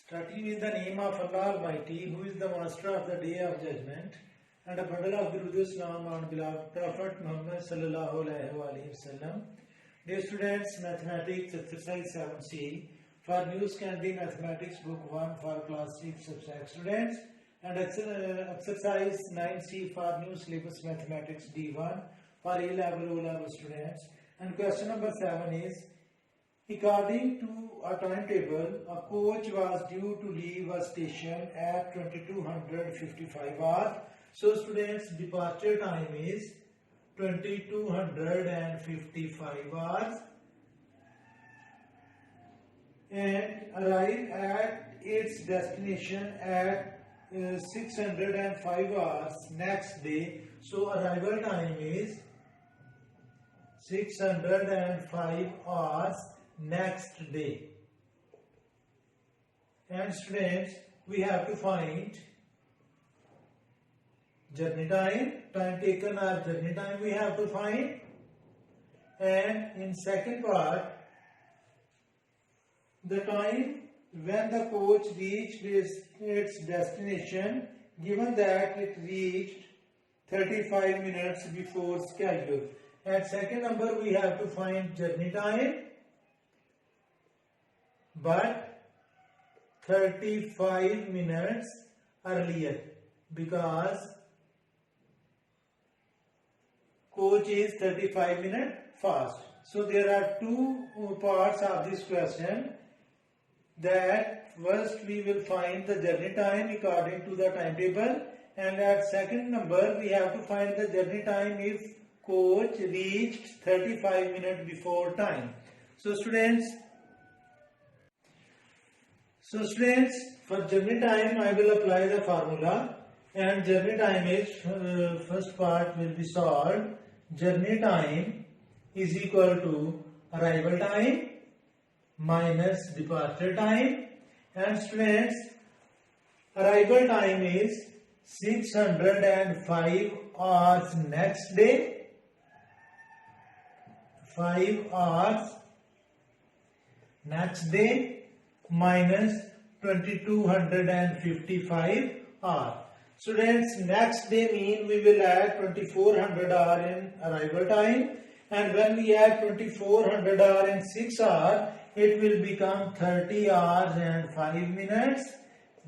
Starting in the name of Allah Almighty, who is the master of the day of judgment, and a bundle of Durud Islam on beloved Prophet Muhammad sallallahu alaihi wasallam. Dear students, mathematics exercise 7C for New Candy Mathematics book 1 for class 6 subject students, and exercise 9C for New Syllabus Mathematics D1 for A level O level students. And question number 7 is, according to a timetable, a coach was due to leave a station at 2255 hours. So students, departure time is 2255 hours and arrive at its destination at 605 hours next day. So arrival time is 605 hours next day. And students, we have to find journey time taken or journey time we have to find. And in second part, the time when the coach reached its destination, given that it reached 35 minutes before schedule. At second number, we have to find journey time, but 35 minutes earlier, because coach is 35 minutes fast. So there are two parts of this question. That first we will find the journey time according to the timetable, and at second number we have to find the journey time if coach reached 35 minutes before time. So students, for journey time I will apply the formula, and journey time is, first part will be solved. Journey time is equal to arrival time minus departure time, and students, arrival time is 605 hours next day, 5 hours next day minus 2255 hours. Students, next day mean we will add 2400 hours in arrival time, and when we add 2400 hours in 6 hours, it will become 30 hours and 5 minutes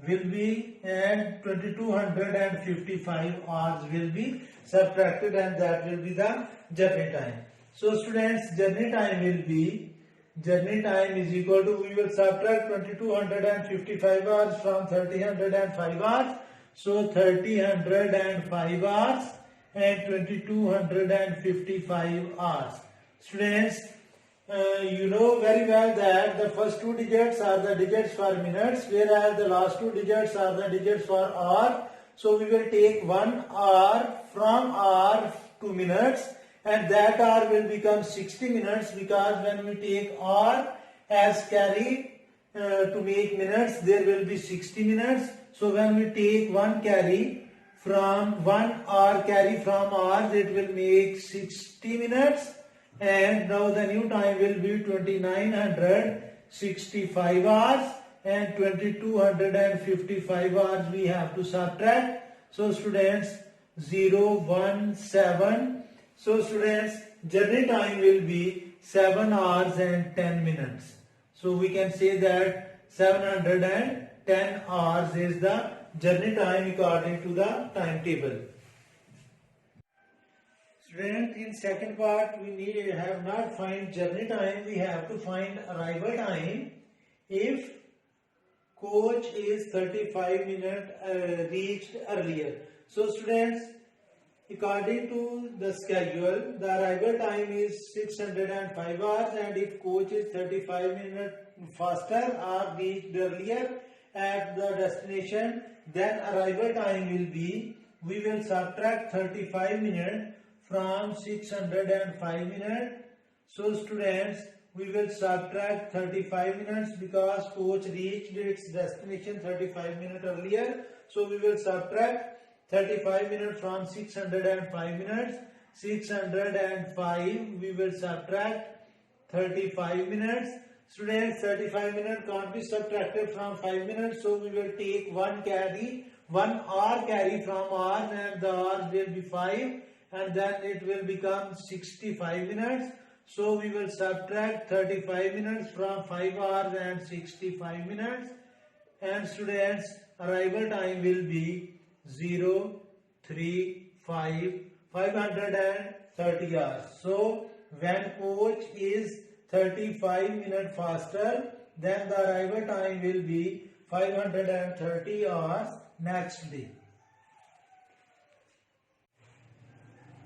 will be, and 2255 hours will be subtracted, and that will be the journey time. So students, journey time is equal to, we will subtract 2255 hours from 3005 hours. So 3005 hours and 2255 hours. Students, you know very well that the first two digits are the digits for minutes, whereas the last two digits are the digits for hour. So we will take 1 hour from hour to minutes, and that hour will become 60 minutes, because when we take hour as carry to make minutes, there will be 60 minutes. So when we take one carry from 1 hour carry from hours, it will make 60 minutes. And now the new time will be 2965 hours, and 2255 hours we have to subtract. So students, 017. So students, journey time will be 7 hours and 10 minutes. So we can say that 710 hours is the journey time according to the timetable. Student, in second part we have not find journey time, we have to find arrival time if coach is 35 minutes reached earlier. So students, according to the schedule, the arrival time is 605 hours, and if coach is 35 minutes faster or reached earlier at the destination, then arrival time will be, we will subtract 35 minutes from 605 minutes. So students, we will subtract 35 minutes because coach reached its destination 35 minutes earlier. So we will subtract 35 minutes from 605 minutes. 605 we will subtract 35 minutes. Students, 35 minutes can't be subtracted from 5 minutes, so we will take one hour carry from R, and the R will be 5, and then it will become 65 minutes. So we will subtract 35 minutes from 5 hours and 65 minutes, and students, arrival time will be 0, 3, 530 hours. So when coach is 35 minutes faster, then the arrival time will be 530 hours next day.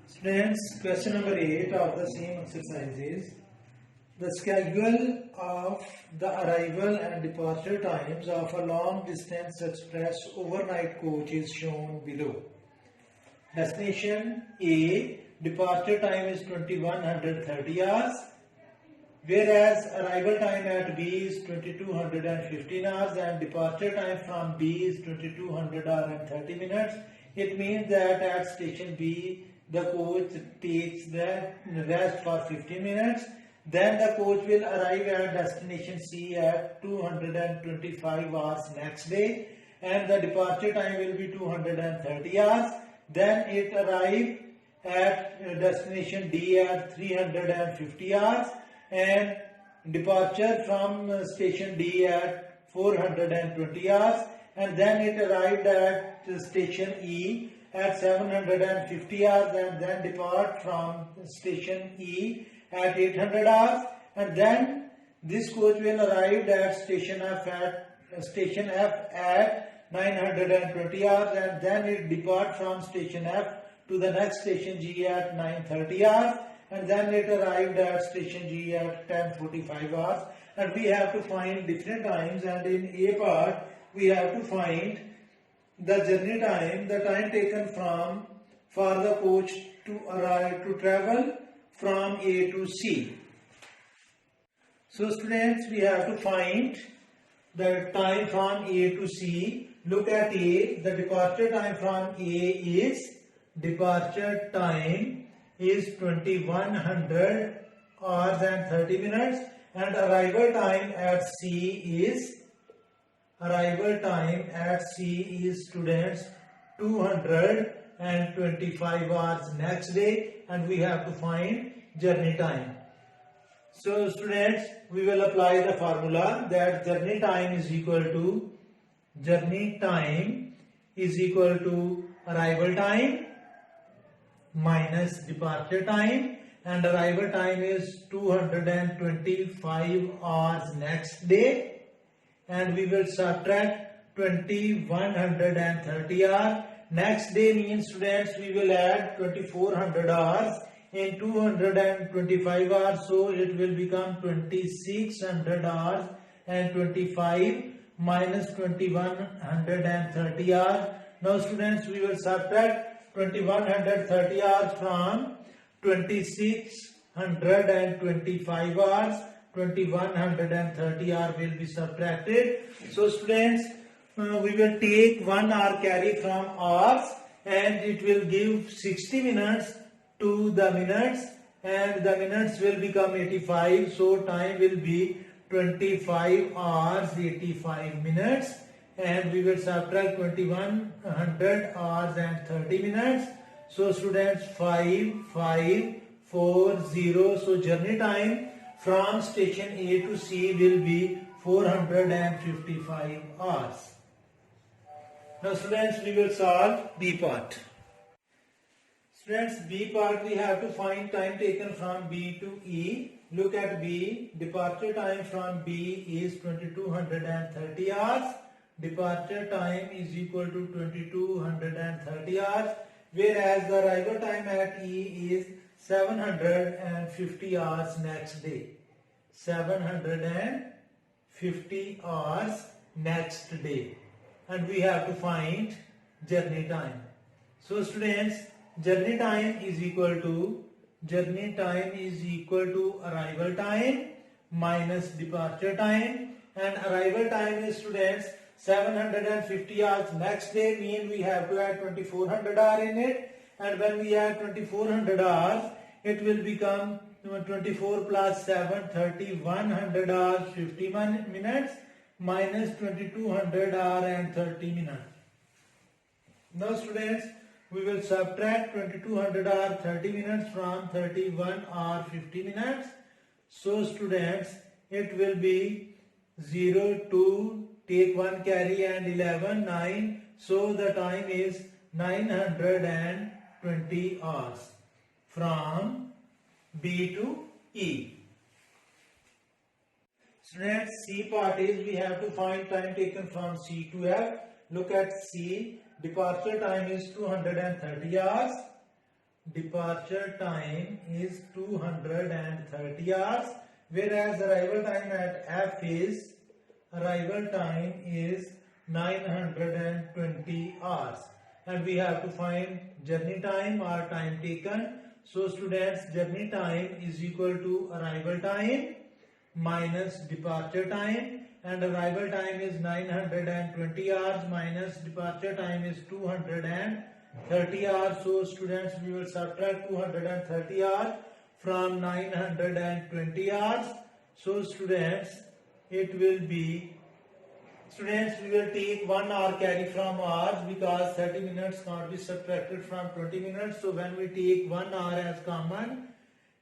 Students, question number 8 of the same exercise is, the schedule of the arrival and departure times of a long distance express overnight coach is shown below. Destination A, departure time is 2130 hours, whereas arrival time at B is 2215 hours and departure time from B is 2200 hours and 30 minutes. It means that at station B, the coach takes the rest for 15 minutes. Then the coach will arrive at destination C at 225 hours next day, and the departure time will be 230 hours. Then it arrives at destination D at 350 hours, and departure from station D at 420 hours, and then it arrived at station E at 750 hours, and then depart from station E at 800 hours, and then this coach will arrive at station F at 920 hours, and then it depart from station F to the next station G at 930 hours, and then it arrived at station G at 1045 hours. And we have to find different times, and in A part we have to find the journey time, the time taken for the coach to travel from A to C. So students, we have to find the time from A to C. Look at A. The departure time from A is 2100 hours and 30 minutes, and arrival time at C is students 225 hours next day, and we have to find journey time. So students, we will apply the formula that journey time is equal to arrival time minus departure time, and arrival time is 225 hours next day, and we will subtract 2130 hours. Next day means students, we will add 2400 hours in 225 hours, so it will become 2600 hours and 25 minus 2130 hours. Now students, we will subtract 2130 hours from 2625 hours. 2130 hours will be subtracted. So students, we will take 1 hour carry from hours, and it will give 60 minutes to the minutes, and the minutes will become 85. So time will be 25 hours 85 minutes, and we will subtract 2100 hours and 30 minutes. So students, 5540. So journey time from station A to C will be 455 hours. Now students, we will solve B part. Students, B part we have to find time taken from B to E. Look at B. Departure time from B is 2230 hours. Departure time is equal to 2230 hours, whereas the arrival time at E is 750 hours next day. 750 hours next day. And we have to find journey time. So students, journey time is equal to arrival time minus departure time, and arrival time is students 750 hours next day, mean we have to add 2400 hours in it, and when we add 2400 hours, it will become 24 plus 7, 30, 100 hours 50 minutes minus 2200 hour and 30 minutes. Now students, we will subtract 2200 hour 30 minutes from 31 hour 50 minutes. So students, it will be 0, 2, take 1 carry and 11, 9. So the time is 920 hours from B to E. Students, C part is we have to find time taken from C to F. Look at C. Departure time is 230 hours. Departure time is 230 hours. Whereas arrival time at F is 920 hours. And we have to find journey time or time taken. So students, journey time is equal to arrival time minus departure time, and arrival time is 920 hours minus departure time is 230 hours. So students, we will subtract 230 hours from 920 hours. So students, it will be, students, we will take 1 hour carry from hours because 30 minutes can't be subtracted from 20 minutes. So when we take 1 hour as common,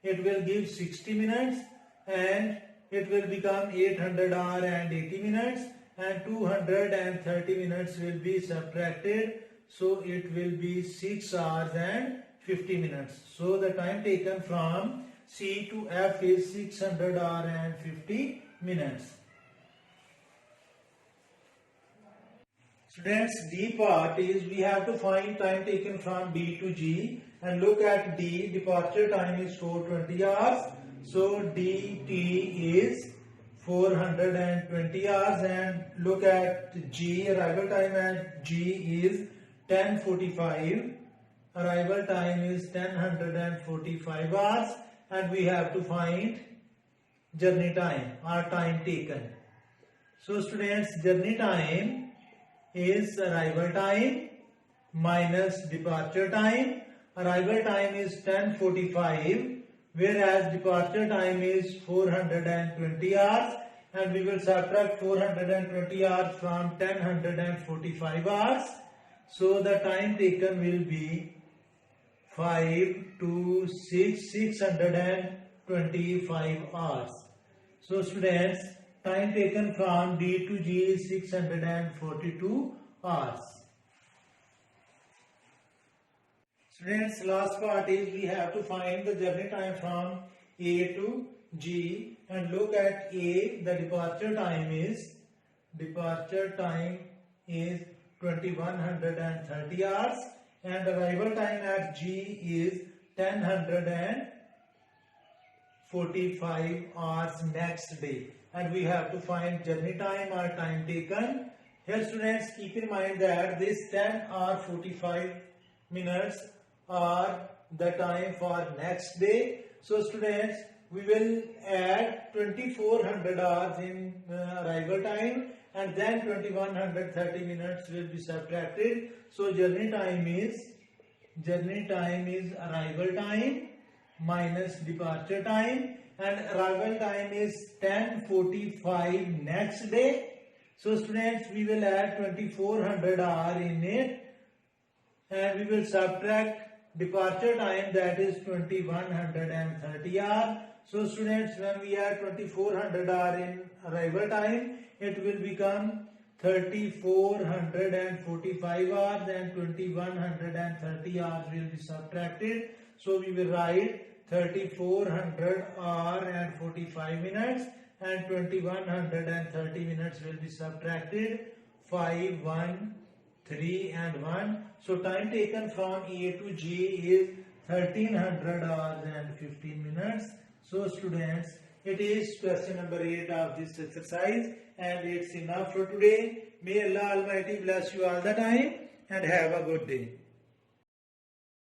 it will give 60 minutes and it will become 800 hour and 80 minutes, and 230 minutes will be subtracted. So it will be 6 hours and 50 minutes. So the time taken from C to F is 600 hour and 50 minutes. Students, D part is we have to find time taken from D to G, and look at D. Departure time is 420 hours. So DT is 420 hours, and look at G. Arrival time at G is 10:45. Arrival time is 10:45 hours, and we have to find journey time or time taken. So students, journey time is arrival time minus departure time. Arrival time is 10:45. Whereas departure time is 420 hours, and we will subtract 420 hours from 10:45 hours. So the time taken will be 625 hours. So students, time taken from D to G is 642 hours. Students, last part is we have to find the journey time from A to G, and look at A. The departure time is 2130 hours, and arrival time at G is 1045 hours next day, and we have to find journey time or time taken. Here students, keep in mind that this 10 or 45 minutes are the time for next day. So students, we will add 2400 hours in arrival time, and then 2130 minutes will be subtracted. So journey time is arrival time minus departure time, and arrival time is 10:45 next day. So students, we will add 2400 hour in it, and we will subtract departure time, that is 2130 hour. So students, when we add 2400 hour in arrival time, it will become 3445 hours, and 2130 hours will be subtracted. So we will write 3400 hour and 45 minutes, and 2130 minutes will be subtracted. 5, 1, 3 and 1. So time taken from A to G is 1300 hours and 15 minutes. So students, it is question number 8 of this exercise, and it's enough for today. May Allah Almighty bless you all the time, and have a good day.